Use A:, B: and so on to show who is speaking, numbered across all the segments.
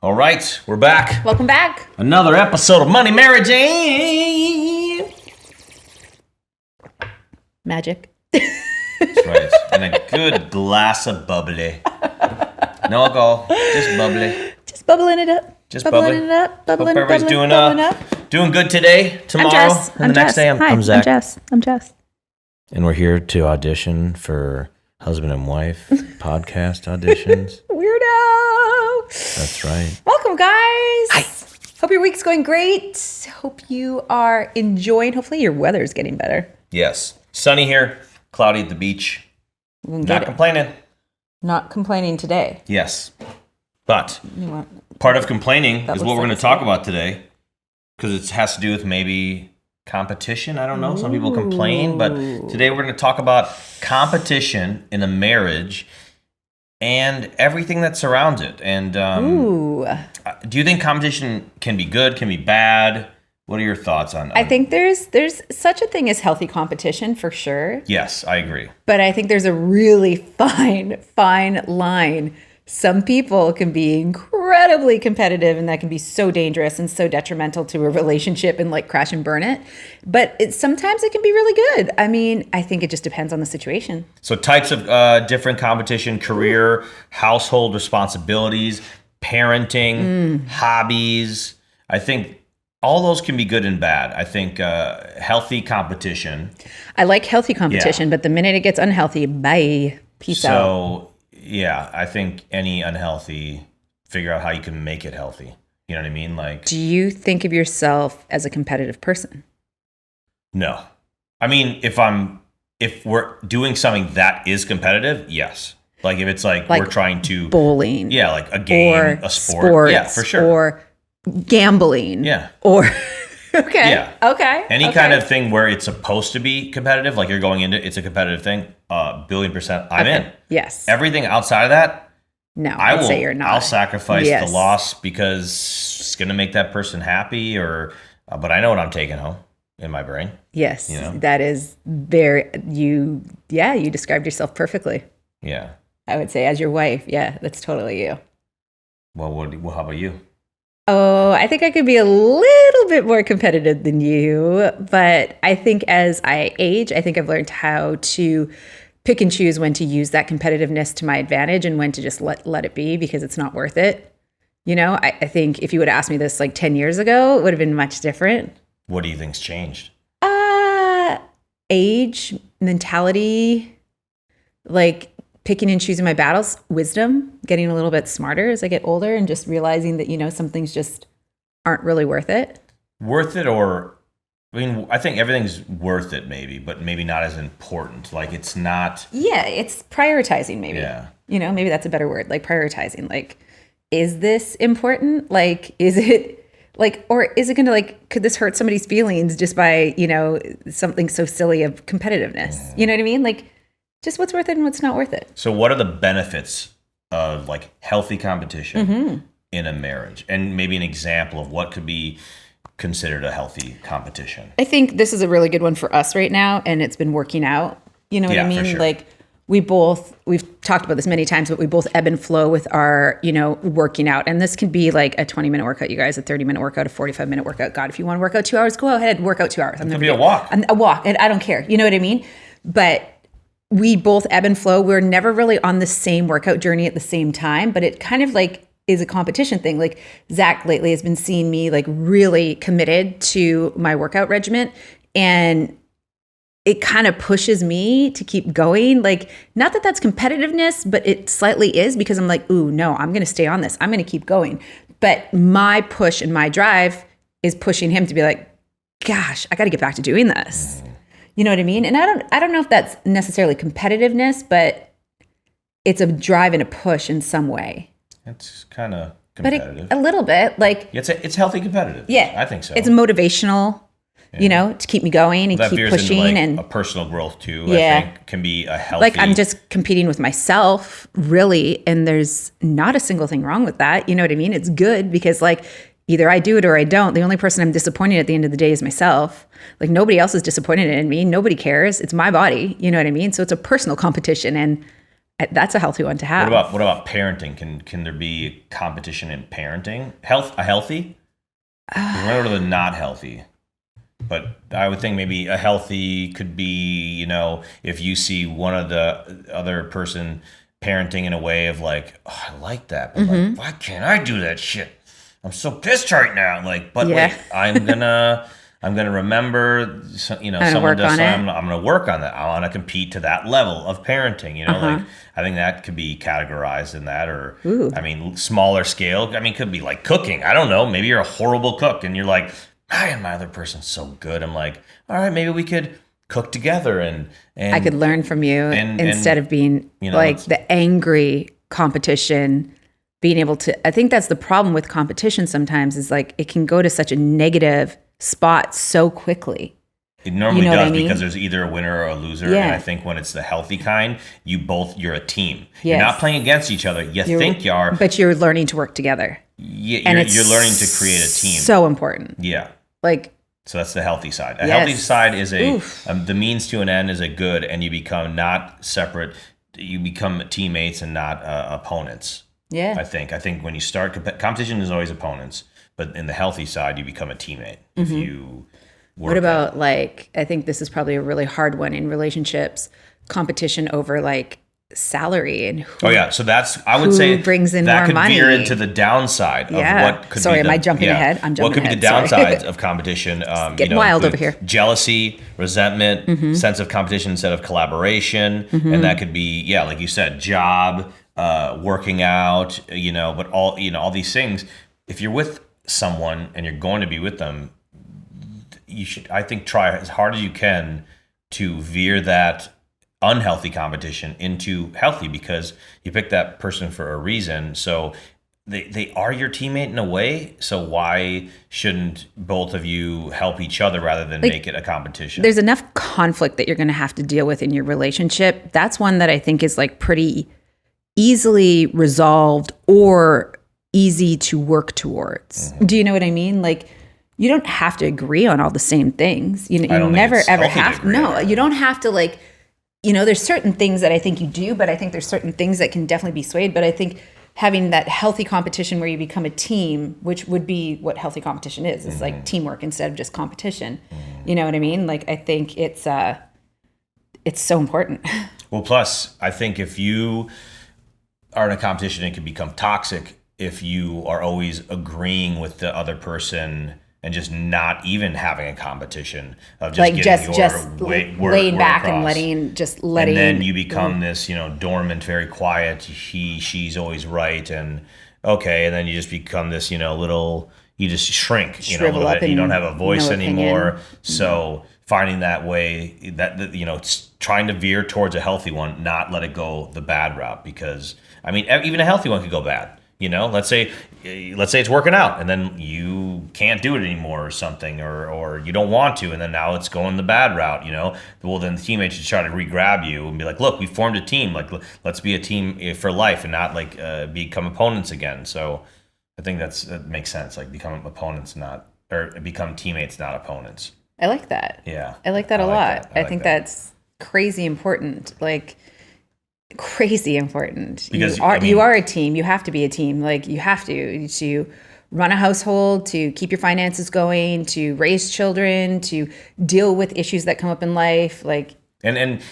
A: All right, we're back.
B: Welcome back.
A: Another episode of Money, Marriage, and
B: Magic.
A: That's right. And a good glass of bubbly. No alcohol, just bubbly.
B: Just bubbling it up.
A: Just
B: bubbling
A: bubbly.
B: it up. Bubbling,
A: Hope everybody's
B: bubbling up.
A: doing good today, tomorrow,
B: I'm Jess.
A: and the next day.
B: Hi,
A: I'm Zach.
B: I'm Jess.
A: And we're here to audition for husband and wife podcast auditions.
B: Weirdo.
A: That's right.
B: Welcome, guys.
A: Hi.
B: Hope your week's going great. Hope you are enjoying. Hopefully your weather's getting better.
A: Yes. Sunny here, cloudy at the beach. Not complaining.
B: Not complaining today.
A: Yes. But part of complaining is what we're going to talk about today, because it has to do with maybe competition. I don't know. Some people complain, but today we're going to talk about competition in a marriage and everything that surrounds it. And do you think competition can be good, can be bad? What are your thoughts on that?
B: I think there's such a thing as healthy competition for sure.
A: Yes, I agree.
B: But I think there's a really fine line. Some people can be incredibly competitive, and that can be so dangerous and so detrimental to a relationship and like crash and burn it. But sometimes it can be really good. I mean, I think it just depends on the situation.
A: So types of different competition: career, household responsibilities, parenting, hobbies. I think all those can be good and bad. I think healthy competition.
B: I like healthy competition, but the minute it gets unhealthy, bye. Peace out.
A: So, yeah, I think any unhealthy, figure out how you can make it healthy. You know what I mean? Like,
B: do you think of yourself as a competitive person?
A: No. I mean, if we're doing something that is competitive, yes. Like if it's like we're trying to
B: bowling.
A: Yeah, like a game,
B: or
A: a sport.
B: Sports,
A: yeah, for sure.
B: Or gambling.
A: Yeah.
B: Or okay.
A: Yeah.
B: Okay.
A: Any kind of thing where it's supposed to be competitive, like you're going into it's a competitive thing, $1,000,000,000, I'm in.
B: Yes.
A: Everything outside of that,
B: no, I'd say you're not.
A: I'll sacrifice the loss because it's gonna make that person happy, or but I know what I'm taking home in my brain.
B: Yes. You know? That is very you described yourself perfectly.
A: Yeah.
B: I would say as your wife, that's totally you.
A: Well, how about you?
B: Oh, I think I could be a little bit more competitive than you, but I think as I age, I think I've learned how to pick and choose when to use that competitiveness to my advantage and when to just let it be because it's not worth it. You know, I think if you would have asked me this like 10 years ago, it would have been much different.
A: What do you think's changed?
B: Age, mentality, like picking and choosing my battles, wisdom, getting a little bit smarter as I get older and just realizing that, some things just aren't really worth it.
A: Worth it, or, I mean, I think everything's worth it maybe, but maybe not as important. Like it's not. Yeah,
B: it's prioritizing maybe.
A: Yeah.
B: Maybe that's a better word, like prioritizing. Like, is this important? Like, is it like, or is it going to like, could this hurt somebody's feelings just by, something so silly of competitiveness? You know what I mean? Like, just what's worth it and what's not worth it.
A: So what are the benefits of like healthy competition in a marriage? And maybe an example of what could be considered a healthy competition.
B: I think this is a really good one for us right now, and it's been working out. You know what I mean?
A: For sure.
B: Like we've talked about this many times, but we both ebb and flow with our, working out. And this can be like a 20-minute workout, you guys, a 30-minute workout, a 45-minute workout. God, if you want to work out 2 hours, go ahead, work out 2 hours.
A: It could be a walk.
B: A walk, and I don't care. You know what I mean? But we both ebb and flow. We're never really on the same workout journey at the same time, but it kind of like is a competition thing. Like Zach lately has been seeing me like really committed to my workout regimen, and it kind of pushes me to keep going. Like, not that that's competitiveness, but it slightly is, because I'm like, ooh, no, I'm going to stay on this. I'm going to keep going. But my push and my drive is pushing him to be like, gosh, I got to get back to doing this. You know what I mean? And I don't know if that's necessarily competitiveness, but it's a drive and a push in some way.
A: It's kind of competitive.
B: But a little bit. Like
A: it's healthy competitive.
B: Yeah.
A: I think so.
B: It's motivational, to keep me going and keep pushing.
A: Into, like,
B: and
A: a personal growth too, I think can be a healthy.
B: Like I'm just competing with myself, really, and there's not a single thing wrong with that. You know what I mean? It's good because like either I do it or I don't. The only person I'm disappointed at the end of the day is myself. Like nobody else is disappointed in me. Nobody cares. It's my body. You know what I mean? So it's a personal competition. And That's a healthy one to have.
A: What about parenting? Can there be competition in parenting? A healthy? We're going to the not healthy. But I would think maybe a healthy could be, if you see one of the other person parenting in a way of like, oh, I like that, but like, why can't I do that shit? I'm so pissed right now. Like, but wait, I'm gonna remember, someone does something. I'm gonna work on that. I want to compete to that level of parenting. Like I think that could be categorized in that, or smaller scale. Could be like cooking. I don't know. Maybe you're a horrible cook, and you're like, man, my other person's so good. I'm like, all right, maybe we could cook together, and
B: I could learn from you instead of being like the angry competition. Being able to, I think that's the problem with competition sometimes, is like it can go to such a negative spot so quickly.
A: It normally does, because there's either a winner or a loser. And I think when it's the healthy kind, you're a team. Yes. You're not playing against each other. You think you are.
B: But you're learning to work together.
A: Yeah, you're learning to create a team.
B: So important.
A: Yeah. So that's the healthy side. A healthy side is the means to an end is a good, and you become not separate. You become teammates and not opponents.
B: Yeah.
A: I think when you start, competition is always opponents, but in the healthy side, you become a teammate. If you work.
B: What about I think this is probably a really hard one in relationships, competition over like salary and
A: so that's, I would say,
B: brings in
A: that
B: more
A: could
B: money.
A: Veer into the downside of what could
B: am I jumping ahead? I'm jumping
A: ahead. What could be the downsides of competition?
B: Getting wild over here.
A: Jealousy, resentment, sense of competition instead of collaboration. And that could be, like you said, job, working out, but all these things. If you're with someone and you're going to be with them, you should, I think, try as hard as you can to veer that unhealthy competition into healthy, because you picked that person for a reason. So they are your teammate in a way. So why shouldn't both of you help each other rather than make it a competition?
B: There's enough conflict that you're going to have to deal with in your relationship. That's one that I think is like pretty easily resolved or easy to work towards. Do you know what I mean? Like, you don't have to agree on all the same things. You never ever have. No, you don't have to like, there's certain things that I think you do, but I think there's certain things that can definitely be swayed. But I think having that healthy competition where you become a team, which would be what healthy competition is, it's like teamwork instead of just competition. You know what I mean? Like, I think it's so important.
A: Well, plus, I think if you are in a competition, it can become toxic if you are always agreeing with the other person and just not even having a competition of just
B: like
A: getting
B: just laying back across. And letting.
A: And then you become this, dormant, very quiet. She's always right, and then you just become this, you just shrink, a little bit. You don't have a voice anymore. So finding that way, that trying to veer towards a healthy one, not let it go the bad route, because even a healthy one could go bad. Let's say it's working out, and then you can't do it anymore or something, or you don't want to, and then now it's going the bad route. Well, then the teammates should try to re-grab you and be like, look, we formed a team. Like, let's be a team for life and not like become opponents again. So I think that makes sense. Like, become opponents, become teammates, not opponents.
B: I like that.
A: Yeah,
B: I like that a lot. I think that's crazy important. Like, crazy important. Because you are a team. You have to be a team. Like, you have to run a household, to keep your finances going, to raise children, to deal with issues that come up in life. Like,
A: and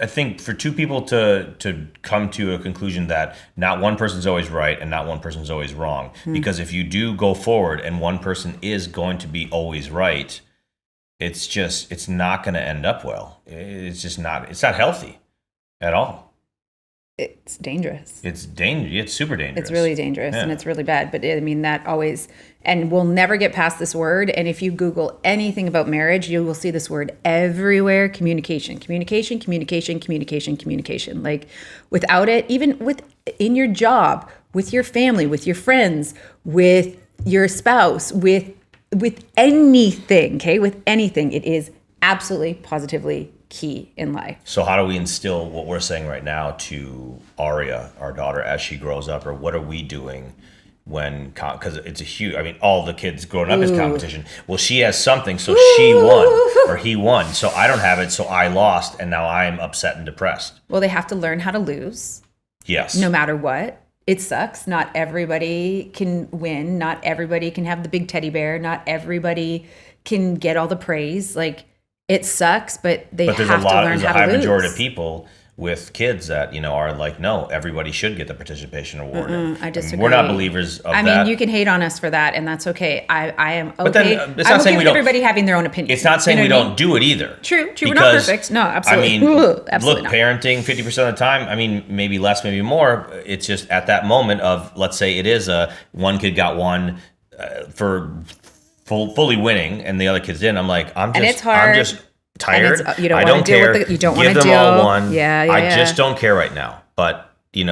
A: I think for two people to come to a conclusion that not one person's always right and not one person's always wrong, because if you do go forward and one person is going to be always right, it's not going to end up well. It's not healthy at all.
B: It's dangerous.
A: It's super dangerous.
B: It's really dangerous, and it's really bad. But that always, and we'll never get past this word. And if you Google anything about marriage, you will see this word everywhere: communication, communication, communication, communication, communication. Like, without it, even in your job, with your family, with your friends, with your spouse, with anything, okay? With anything, it is absolutely, positively key in life.
A: So how do we instill what we're saying right now to Aria, our daughter, as she grows up, or what are we doing because it's a huge, I mean, all the kids growing up is competition. Well, she has something, so she won or he won. So I don't have it, so I lost, and now I'm upset and depressed.
B: Well, they have to learn how to lose.
A: Yes.
B: No matter what. It sucks. Not everybody can win. Not everybody can have the big teddy bear. Not everybody can get all the praise. Like, it sucks, but have to learn how to lose.
A: There's a high majority of people with kids that, are like, no, everybody should get the participation award.
B: I disagree.
A: We're not believers of that.
B: I mean, you can hate on us for that, and that's okay. I am okay.
A: But then it's not saying we don't.
B: Everybody having their own opinion.
A: It's not saying we don't do it either.
B: True. We're not perfect. No, absolutely.
A: I mean,
B: absolutely
A: look,
B: not.
A: parenting 50% of the time. I mean, maybe less, maybe more. It's just at that moment of, let's say it is one kid got one for fully winning, and the other kids didn't. I'm like, and it's hard. I'm just tired.
B: You don't want to deal with it. You don't want to deal.
A: Give them all one.
B: Yeah.
A: I just don't care right now. But But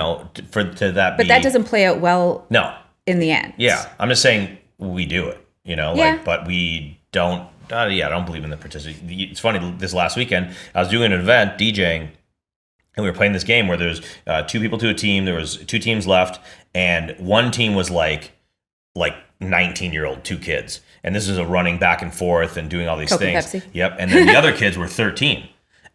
B: that doesn't play out well.
A: No.
B: In the end.
A: Yeah, I'm just saying we do it. But we don't. I don't believe in the participation. It's funny. This last weekend, I was doing an event DJing, and we were playing this game where there's 2 people to a team. There was 2 teams left, and one team was like 19-year-old 2 kids. And this is a running back and forth and doing all these
B: Coke
A: things.
B: And Pepsi.
A: Yep. And then the other kids were 13.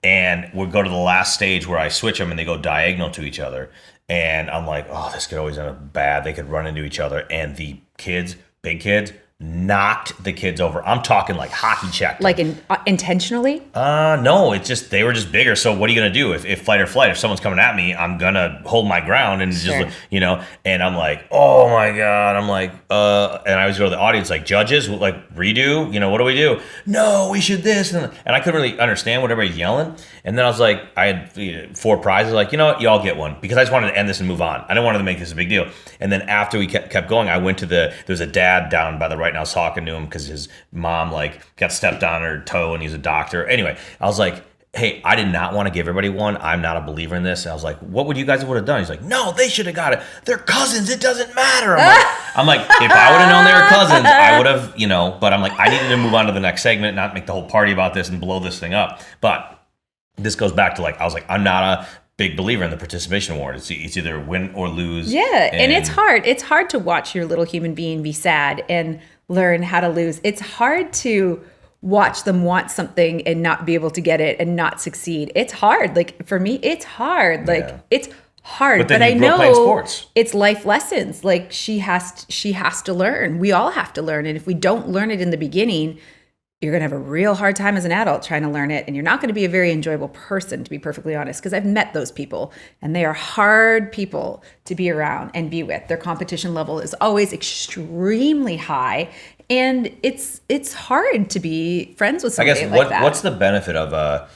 A: And we'll go to the last stage where I switch them and they go diagonal to each other. And I'm like, oh, this could always end up bad. They could run into each other. And the kids, big kids, knocked the kids over. I'm talking like hockey check.
B: Like intentionally?
A: No, it's just, they were just bigger. So what are you going to do? If fight or flight, if someone's coming at me, I'm going to hold my ground and
B: sure.
A: just, and I'm like, oh my God. I'm like, and I always go to the audience, like judges, like redo, what do we do? No, we should this. And I couldn't really understand what everybody's yelling. And then I was like, I had 4 prizes, like, you know what, y'all get one, because I just wanted to end this and move on. I didn't want to make this a big deal. And then after we kept going, I went to there's a dad down by the right, and I was talking to him because his mom got stepped on her toe and he's a doctor. Anyway, I was like, hey, I did not want to give everybody one. I'm not a believer in this. And I was like, what would you guys would have done? He's like, no, they should have got it. They're cousins. It doesn't matter. I'm like, if I would have known they were cousins, I would have, but I'm like, I needed to move on to the next segment, not make the whole party about this and blow this thing up. But this goes back to I was like, I'm not a big believer in the participation award. It's either win or lose.
B: Yeah, and it's hard. It's hard to watch your little human being be sad and learn how to lose. It's hard to watch them want something and not be able to get it and not succeed. It's hard. Like, for me, it's hard. It's hard. But I know it's life lessons. Like, she has to learn. We all have to learn. And if we don't learn it in the beginning, you're going to have a real hard time as an adult trying to learn it. And you're not going to be a very enjoyable person, to be perfectly honest, because I've met those people and they are hard people to be around and be with. Their competition level is always extremely high. And it's hard to be friends with somebody like that.
A: What's the benefit of a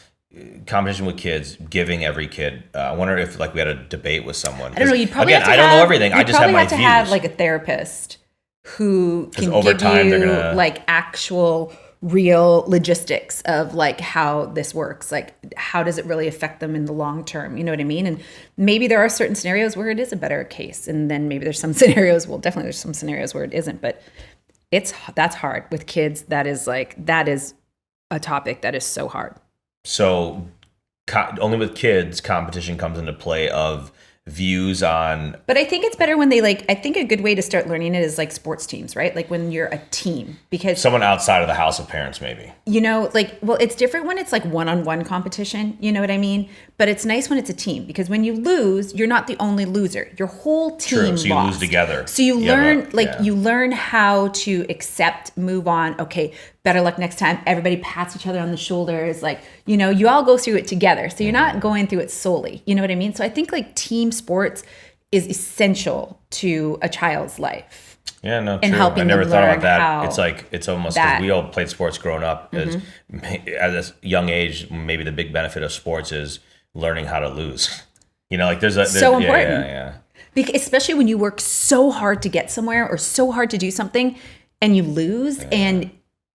A: competition with kids, giving every kid? I wonder if we had a debate with someone.
B: I don't know. You'd probably
A: I don't know everything. I just have my views.
B: You'd probably have to have a therapist who can give you actual real logistics of how this works. How does it really affect them in the long term? You know what I mean? And maybe there are certain scenarios where it is a better case. And then maybe there's some scenarios, definitely there's some scenarios where it isn't, but that's hard with kids. That is a topic that is so hard.
A: So only with kids, competition comes into play of views on.
B: But I think it's better when they I think a good way to start learning it is sports teams, right? When you're a team, because
A: someone outside of the house of parents, maybe.
B: It's different when it's one-on-one competition, you know what I mean? But it's nice when it's a team, because when you lose, you're not the only loser. Your whole team
A: lost. So you lose together.
B: So you learn you learn how to accept, move on. Okay, better luck next time. Everybody pats each other on the shoulders. You all go through it together. So you're not going through it solely. You know what I mean? So I think team sports is essential to a child's life.
A: Yeah, no,
B: and
A: true.
B: helping
A: I never
B: them
A: thought
B: learn
A: about that. It's almost because we all played sports growing up.
B: Mm-hmm.
A: At a young age, maybe the big benefit of sports is learning how to lose. There's so
B: important.
A: Yeah.
B: Because especially when you work so hard to get somewhere or so hard to do something and you lose. Yeah. And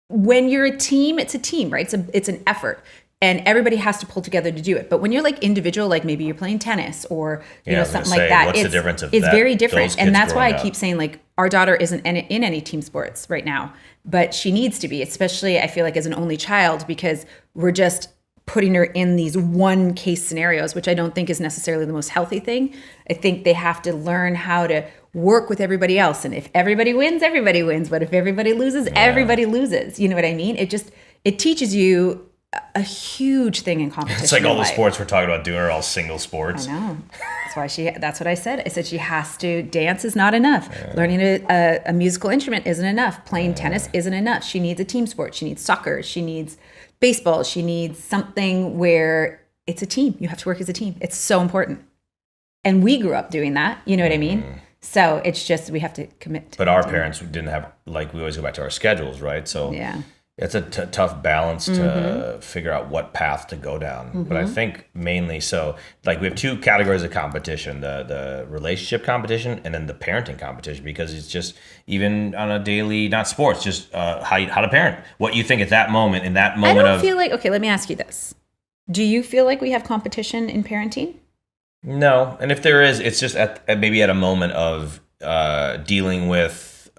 B: when you're a team, it's a team, right? It's an effort. And everybody has to pull together to do it. But when you're individual, maybe you're playing tennis or something like that,
A: what's the difference of
B: it's
A: that,
B: very different. And that's why I keep
A: up?
B: saying our daughter isn't in any team sports right now, but she needs to be, especially I feel as an only child, because we're just putting her in these one case scenarios, which I don't think is necessarily the most healthy thing. I think they have to learn how to work with everybody else. And if everybody wins, everybody wins. But if everybody loses, everybody loses. You know what I mean? It teaches you a huge thing in competition.
A: It's like all the sports we're talking about doing are all single sports.
B: I know. That's what I said. I said she has to, dance is not enough. Yeah. Learning a musical instrument isn't enough. Playing tennis isn't enough. She needs a team sport. She needs soccer. She needs baseball. She needs something where it's a team. You have to work as a team. It's so important. And we grew up doing that. You know what I mean? So it's just, we have to commit to it.
A: But our parents didn't have, like, we always go back to our schedules, right? So yeah. It's a tough balance to figure out what path to go down. But I think mainly so, like, we have two categories of competition, the relationship competition and then the parenting competition, because it's just, even on a daily, not sports, just how to parent. What you think at that moment, in that moment
B: I don't feel like, okay, let me ask you this. Do you feel like we have competition in parenting?
A: No. And if there is, it's just maybe at a moment of dealing with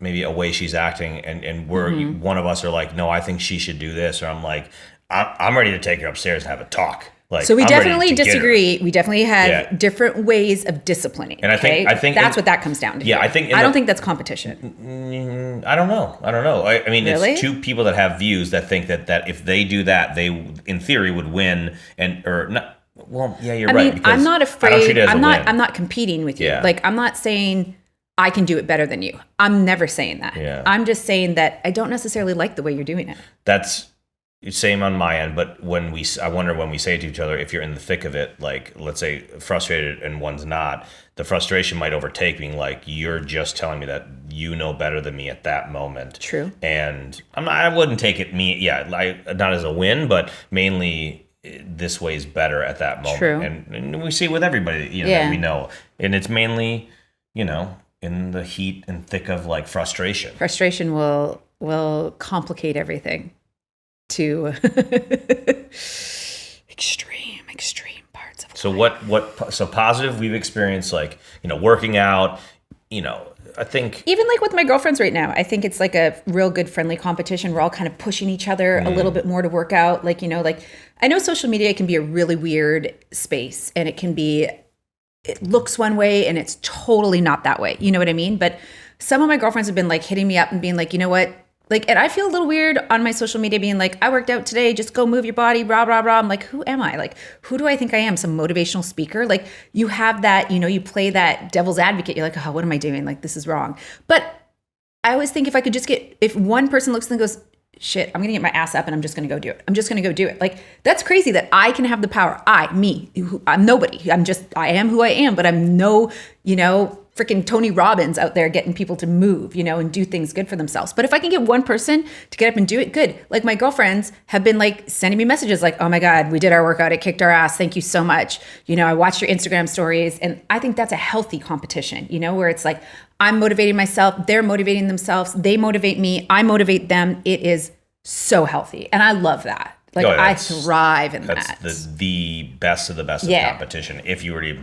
A: maybe a way she's acting, and we're one of us are like, no, I think she should do this, or I'm like, I'm ready to take her upstairs and have a talk. Like,
B: so we definitely disagree. We definitely have different ways of disciplining. And I think that's what that comes down to.
A: Yeah, I don't
B: think that's competition.
A: I don't know. I mean,
B: really?
A: It's two people that have views that think that if they do that, they in theory would win, or not. Well, yeah, you're right.
B: Because I'm not afraid. I'm not competing with you. Yeah. Like, I'm not saying I can do it better than you. I'm never saying that. Yeah. I'm just saying that I don't necessarily like the way you're doing it.
A: That's same on my end. But I wonder when we say to each other, if you're in the thick of it, like, let's say frustrated and one's not, the frustration might overtake, being like, you're just telling me that you know better than me at that moment.
B: True.
A: And I wouldn't take it not as a win, but mainly this way is better at that moment.
B: True.
A: And we see it with everybody, that we know. And it's mainly, in the heat and thick of, like, frustration.
B: Frustration will complicate everything to extreme parts of life.
A: So positive we've experienced, like, working out, I think
B: even like with my girlfriends right now, I think it's like a real good friendly competition. We're all kind of pushing each other a little bit more to work out. Like, like, I know social media can be a really weird space, and it looks one way and it's totally not that way. You know what I mean? But some of my girlfriends have been like hitting me up and being like, you know what? Like, and I feel a little weird on my social media being like, I worked out today, just go move your body, blah, blah, blah. I'm like, who am I? Like, who do I think I am? Some motivational speaker? Like, you have that, you play that devil's advocate. You're like, oh, what am I doing? Like, this is wrong. But I always think if one person looks and goes, shit, I'm going to get my ass up and I'm just going to go do it. I'm just going to go do it. Like, that's crazy that I can have the power. I'm nobody. I am who I am, but I'm no, freaking Tony Robbins out there getting people to move, and do things good for themselves. But if I can get one person to get up and do it, good. Like, my girlfriends have been like sending me messages like, oh my God, we did our workout. It kicked our ass. Thank you so much. I watched your Instagram stories. And I think that's a healthy competition, where it's like, I'm motivating myself. They're motivating themselves. They motivate me. I motivate them. It is so healthy. And I love that. Like, I thrive in that.
A: That's the best of the best of competition, if you were to,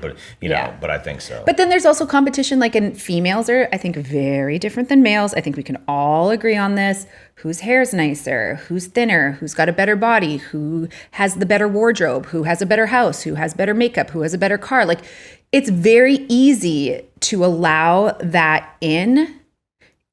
A: but I think so.
B: But then there's also competition, like, in females are, I think, very different than males. I think we can all agree on this. Whose hair's nicer, who's thinner, who's got a better body, who has the better wardrobe, who has a better house, who has better makeup, who has a better car. Like, it's very easy to allow that in.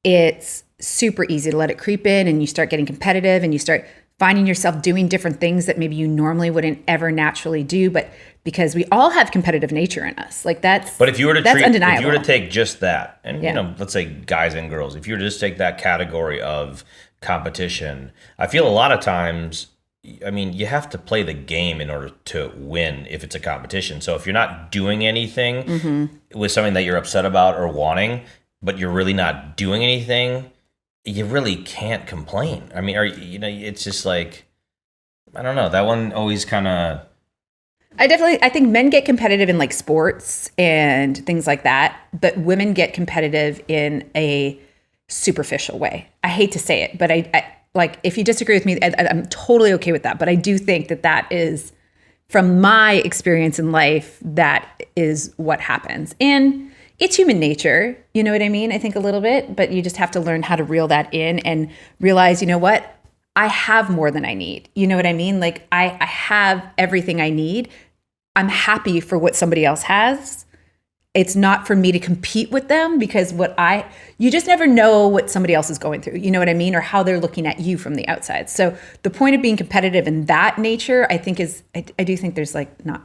B: It's super easy to let it creep in, and you start getting competitive, and you start finding yourself doing different things that maybe you normally wouldn't ever naturally do, but because we all have competitive nature in us, like that's.
A: But if you were to
B: undeniable.
A: If you were to take just that, and let's say guys and girls, if you were to just take that category of competition, I feel a lot of times, you have to play the game in order to win if it's a competition. So if you're not doing anything with something that you're upset about or wanting, but you're really not doing anything, you really can't complain. It's just like, I don't know. That one always kind of.
B: I think men get competitive in, like, sports and things like that, but women get competitive in a superficial way. I hate to say it, but I like, if you disagree with me, I'm totally okay with that. But I do think that is, from my experience in life, that is what happens. And it's human nature, you know what I mean? I think a little bit, but you just have to learn how to reel that in and realize, you know what? I have more than I need. You know what I mean? Like, I have everything I need. I'm happy for what somebody else has. it's not for me to compete with them because you just never know what somebody else is going through, you know what I mean? Or how they're looking at you from the outside. So the point of being competitive in that nature, I think I do think there's like not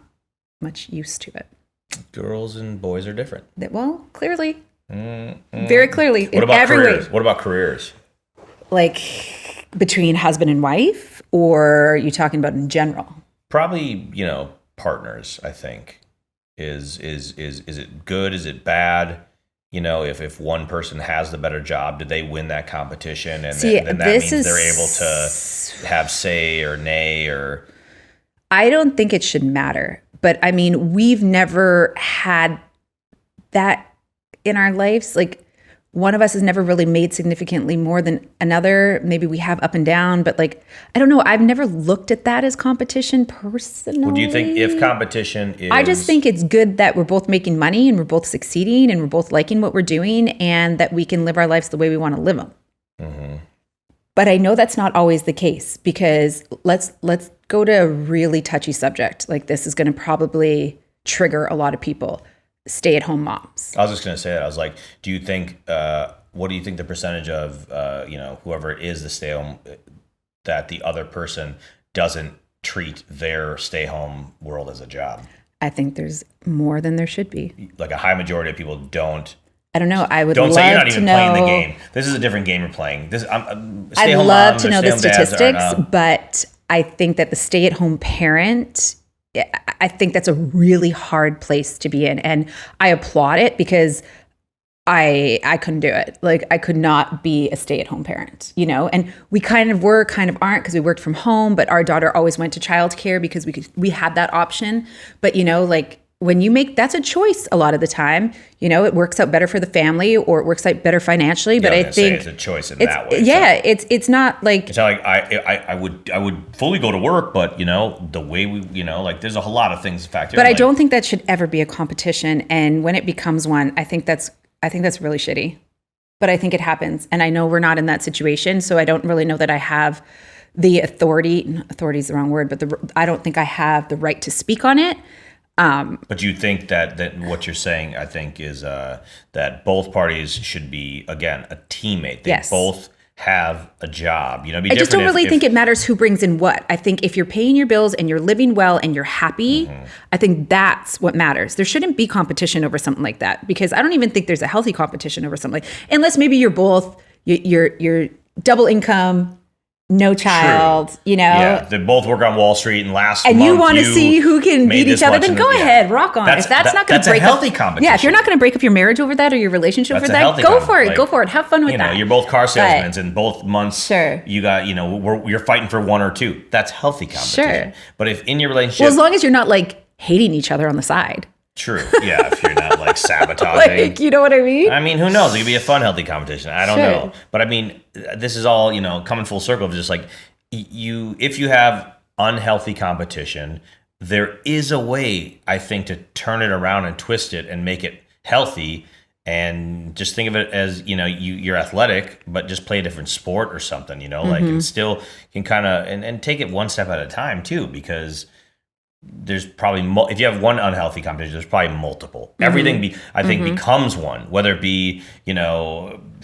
B: much use to it.
A: Girls and boys are different.
B: Well, clearly, very clearly.
A: What about careers? What about careers?
B: Like between husband and wife, or are you talking about in general?
A: Probably, partners, I think. Is it good? Is it bad? If one person has the better job, do they win that competition? And then that means they're able to have say or nay or...
B: I don't think it should matter. But I mean, we've never had that in our lives. Like one of us has never really made significantly more than another. Maybe we have up and down, but like, I don't know. I've never looked at that as competition personally.
A: Well, do you think if competition is...
B: I just think it's good that we're both making money and we're both succeeding and we're both liking what we're doing and that we can live our lives the way we want to live them. Mm-hmm. But I know that's not always the case because let's go to a really touchy subject. Like this is going to probably trigger a lot of people. Stay-at-home moms.
A: I was just going to say that. I was like, do you think, what do you think the percentage of, whoever it is, the stay-home, that the other person doesn't treat their stay-home world as a job?
B: I think there's more than there should be.
A: Like a high majority of people don't.
B: I don't know. I would
A: don't
B: love
A: say you're not even
B: to know,
A: playing the game. This is a different game you're playing.
B: I'd love to know the statistics, but I think that the stay-at-home parent, I think that's a really hard place to be in. And I applaud it because I couldn't do it. Like I could not be a stay-at-home parent, and we kind of were, kind of aren't because we worked from home, but our daughter always went to childcare because we had that option. But, when you that's a choice a lot of the time, it works out better for the family or it works out better financially. But I think
A: it's a choice in that way.
B: Yeah. So it's not like,
A: it's not like I would fully go to work, but the way we, there's a whole lot of things factor.
B: But I don't think that should ever be a competition. And when it becomes one, I think that's really shitty, but I think it happens. And I know we're not in that situation. So I don't really know that I have the authority is the wrong word, but I don't think I have the right to speak on it.
A: But you think that what you're saying, I think, is that both parties should be, again, a teammate. They both have a job. I
B: just don't really think it matters who brings in what. I think if you're paying your bills and you're living well and you're happy, I think that's what matters. There shouldn't be competition over something like that because I don't even think there's a healthy competition over something unless maybe you're both, you're double income, no child,
A: True. Yeah, they both work on Wall Street and last month
B: you want to see who can beat each other, then go ahead, rock on. If that's not going to break
A: up... That's a healthy competition.
B: Yeah, if you're not going to break up your marriage over that or your relationship over that, go for it. Go for it. Have fun with that.
A: You're both car salesmen and both months you got, you're fighting for one or two. That's healthy competition. Sure. But if in your relationship...
B: Well, as long as you're not like hating each other on the side.
A: True. Yeah, if you're not like sabotaging.
B: You know what I mean?
A: I mean, who knows? It could be a fun, healthy competition. I don't know. But I mean, this is all, coming full circle of just like... if you have unhealthy competition, there is a way, I think, to turn it around and twist it and make it healthy. And just think of it as, you're athletic, but just play a different sport or something, and still can kind of, and take it one step at a time too, because there's probably, if you have one unhealthy competition, there's probably multiple. Everything, I think, becomes one, whether it be,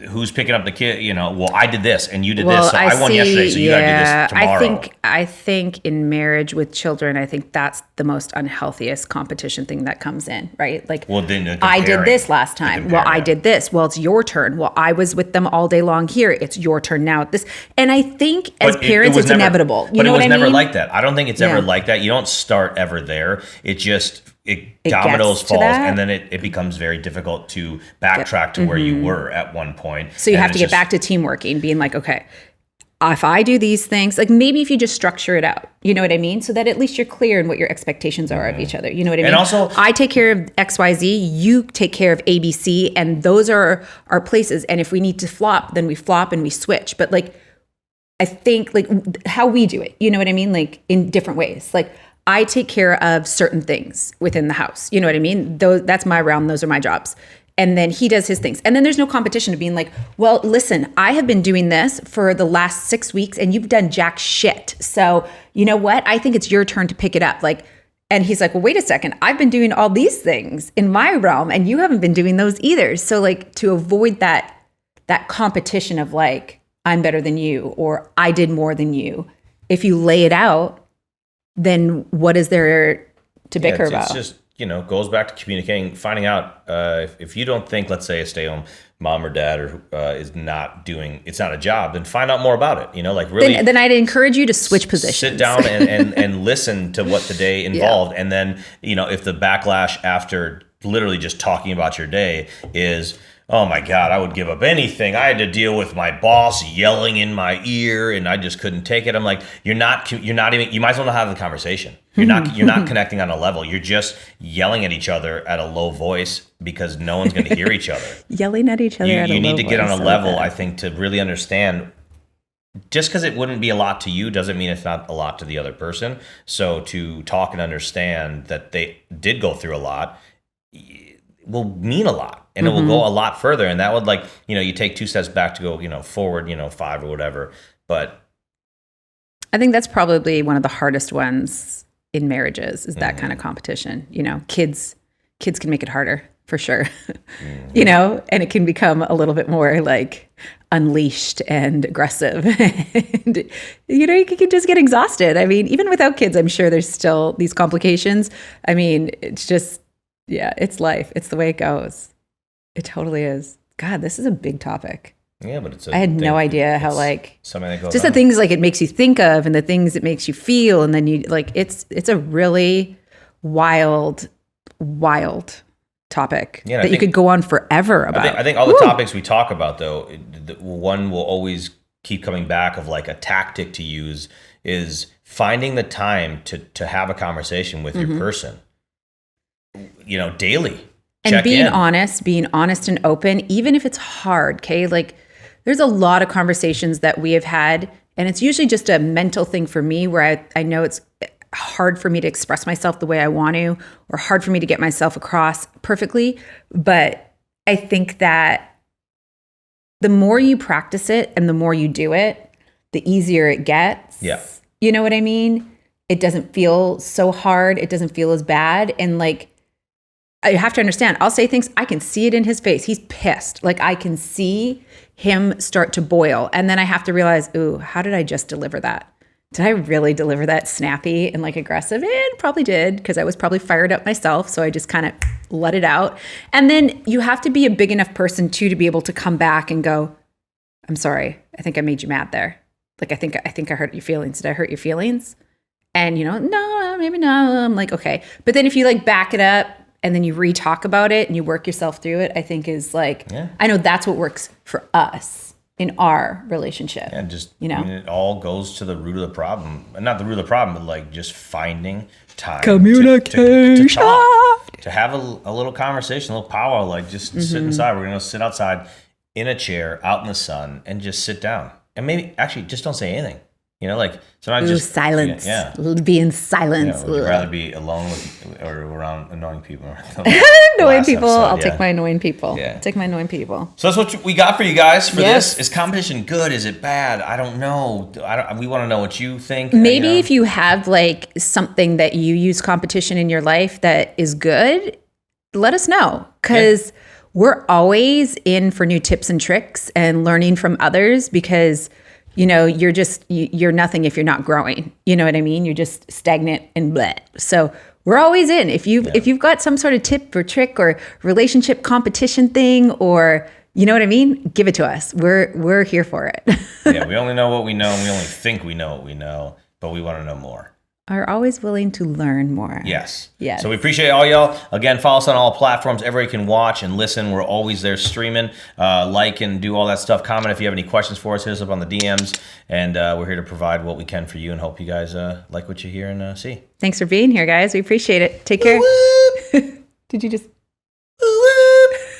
A: who's picking up the kid, well, I did this and you did this, so I won yesterday, so you got to do this tomorrow.
B: I think in marriage with children, I think that's the most unhealthiest competition thing that comes in, right? Like, well, then I did this last time. Well, I did this. Well, it's your turn. Well, I was with them all day long here. It's your turn now at this. And I think as parents, it's inevitable. You know what I mean?
A: But it was never like that. I don't think it's ever like that. You don't start ever there. It dominoes falls, and then it becomes very difficult to backtrack to where you were at one point.
B: So you have to get back to teamworking, being like, okay, if I do these things, like maybe if you just structure it out, you know what I mean? So that at least you're clear in what your expectations are of each other. You know what I mean?
A: And also,
B: I take care of XYZ, you take care of ABC, and those are our places. And if we need to flop, then we flop and we switch. But like, I think like how we do it, you know what I mean? Like in different ways. Like I take care of certain things within the house. You know what I mean? That's my realm. Those are my jobs. And then he does his things. And then there's no competition of being like, well, listen, I have been doing this for the last 6 weeks and you've done jack shit. So you know what? I think it's your turn to pick it up. Like And he's like, well, wait a second. I've been doing all these things in my realm and you haven't been doing those either. So like to avoid that competition of like, I'm better than you or I did more than you. If you lay it out, then what is there to bicker about?
A: It's just, goes back to communicating, finding out if you don't think, let's say, a stay-home mom or dad or is not doing, it's not a job, then find out more about it. Like really.
B: Then I'd encourage you to switch positions.
A: Sit down and listen to what the day involved. Yeah. And then, if the backlash after literally just talking about your day is, oh my God, I would give up anything. I had to deal with my boss yelling in my ear and I just couldn't take it. I'm like, you're not even, you might as well not have the conversation. You're not connecting on a level. You're just yelling at each other at a low voice because no one's going to hear each other.
B: Yelling at each other at a low voice.
A: You need to get on a level, I think, to really understand. Just because it wouldn't be a lot to you doesn't mean it's not a lot to the other person. So to talk and understand that they did go through a lot will mean a lot. And it will go a lot further. And that would you take 2 steps back to go, forward, 5 or whatever. But
B: I think that's probably one of the hardest ones in marriages is that kind of competition. Kids can make it harder for sure, and it can become a little bit more like unleashed and aggressive. And, you can just get exhausted. I mean, even without kids, I'm sure there's still these complications. I mean, it's just, it's life. It's the way it goes. It totally is. God, this is a big topic.
A: Yeah, but
B: I had no idea how
A: something that goes
B: just on. The things it makes you think of and the things it makes you feel. And then you it's a really wild topic that you could go on forever about.
A: I think all the topics we talk about though, one will always keep coming back of like a tactic to use is finding the time to have a conversation with your person, daily.
B: And being honest and open, even if it's hard, okay? Like there's a lot of conversations that we have had, and it's usually just a mental thing for me where I know it's hard for me to express myself the way I want to, or hard for me to get myself across perfectly. But I think that the more you practice it and the more you do it, the easier it gets.
A: Yeah.
B: You know what I mean? It doesn't feel so hard. It doesn't feel as bad. And I have to understand, I'll say things, I can see it in his face. He's pissed. I can see him start to boil. And then I have to realize, ooh, how did I just deliver that? Did I really deliver that snappy and aggressive? And probably did, because I was probably fired up myself. So I just kind of let it out. And then you have to be a big enough person too, to be able to come back and go, I'm sorry. I think I made you mad there. I think I hurt your feelings. Did I hurt your feelings? And no, maybe not. I'm like, okay. But then if you back it up, and then you re-talk about it and you work yourself through it, I think is I know that's what works for us in our relationship.
A: And just, it all goes to the root of the problem. Not the root of the problem, but just finding time.
B: Communication.
A: To talk, to have a little conversation, a little powwow, just sit inside. We're going to sit outside in a chair out in the sun and just sit down. And maybe actually just don't say anything. Sometimes just
B: silence. Yeah. Be in silence.
A: Would you rather be alone or around annoying people?
B: Annoying people. I'll take my annoying people. Yeah. Take my annoying people.
A: So that's what we got for you guys for this. Is competition good? Is it bad? I don't know. We want to know what you think.
B: Maybe if you have something that you use competition in your life that is good, let us know. Because we're always in for new tips and tricks and learning from others because you're nothing if you're not growing. You know what I mean? You're just stagnant and bleh. So we're always in. If you've got some sort of tip or trick or relationship competition thing, or you know what I mean, give it to us. We're here for it.
A: We only know what we know, and we only think we know what we know, but we want to know more.
B: Are always willing to learn more.
A: Yes. So we appreciate all y'all. Again, follow us on all platforms. Everybody you can watch and listen. We're always there streaming. And do all that stuff. Comment if you have any questions for us. Hit us up on the DMs. And we're here to provide what we can for you and hope you guys like what you hear and see.
B: Thanks for being here, guys. We appreciate it. Take care. Did you just...